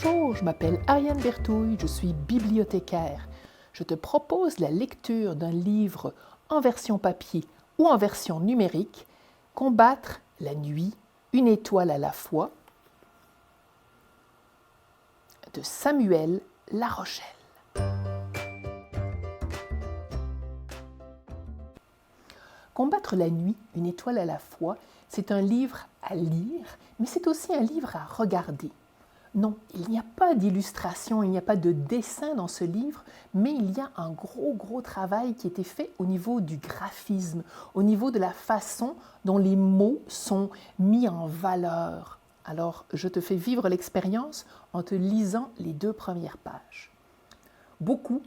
Bonjour, je m'appelle Ariane Bertouille, je suis bibliothécaire. Je te propose la lecture d'un livre en version papier ou en version numérique, Combattre la nuit, une étoile à la fois, de Samuel Larochelle. Combattre la nuit, une étoile à la fois, c'est un livre à lire, mais c'est aussi un livre à regarder. Non, il n'y a pas d'illustration, il n'y a pas de dessin dans ce livre, mais il y a un gros travail qui a été fait au niveau du graphisme, au niveau de la façon dont les mots sont mis en valeur. Alors, je te fais vivre l'expérience en te lisant les 2 premières pages. Beaucoup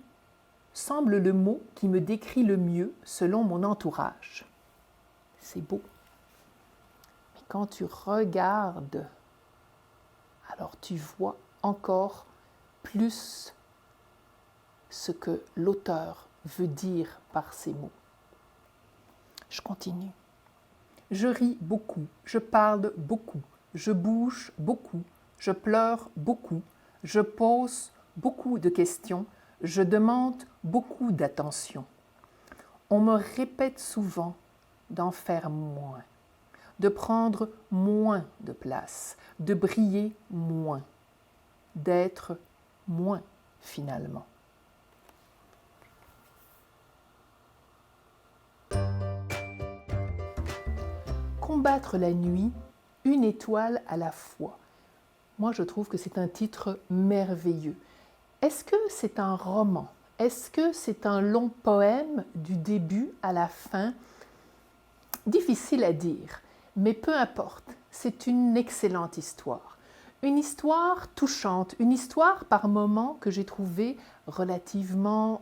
semble le mot qui me décrit le mieux selon mon entourage. C'est beau. Mais quand tu regardes, alors tu vois encore plus ce que l'auteur veut dire par ces mots. Je continue. Je ris beaucoup, je parle beaucoup, je bouge beaucoup, je pleure beaucoup, je pose beaucoup de questions, je demande beaucoup d'attention. On me répète souvent d'en faire moins, de prendre moins de place, de briller moins, d'être moins finalement. Combattre la nuit, une étoile à la fois. Moi, je trouve que c'est un titre merveilleux. Est-ce que c'est un roman? Est-ce que c'est un long poème du début à la fin? Difficile à dire, mais peu importe, c'est une excellente histoire. Une histoire touchante, une histoire par moments que j'ai trouvée relativement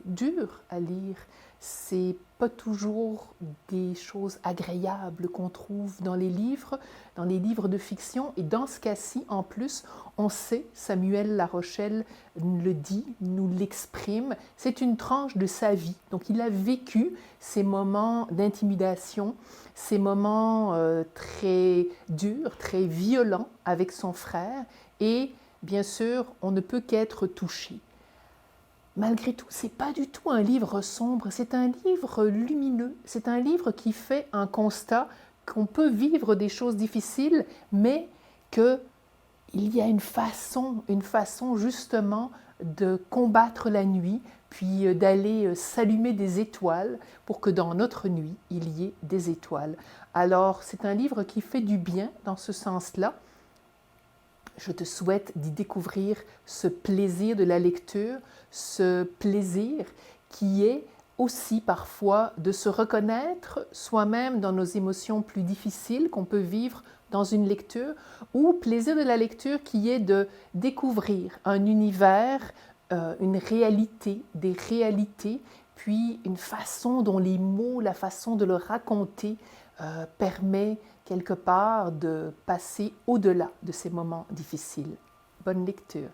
dure à lire. C'est pas toujours des choses agréables qu'on trouve dans les livres de fiction. Et dans ce cas-ci, en plus, on sait, Samuel Larochelle le dit, nous l'exprime, c'est une tranche de sa vie. Donc il a vécu ces moments d'intimidation, ces moments très durs, très violents avec son frère. Et bien sûr, on ne peut qu'être touché. Malgré tout, ce n'est pas du tout un livre sombre, c'est un livre lumineux, c'est un livre qui fait un constat qu'on peut vivre des choses difficiles, mais qu'il y a une façon justement de combattre la nuit, puis d'aller s'allumer des étoiles pour que dans notre nuit, il y ait des étoiles. Alors, c'est un livre qui fait du bien dans ce sens-là. Je te souhaite d'y découvrir ce plaisir de la lecture, ce plaisir qui est aussi parfois de se reconnaître soi-même dans nos émotions plus difficiles qu'on peut vivre dans une lecture, ou plaisir de la lecture qui est de découvrir un univers, une réalité, des réalités, puis une façon dont les mots, la façon de le raconter permet quelque part de passer au-delà de ces moments difficiles. Bonne lecture.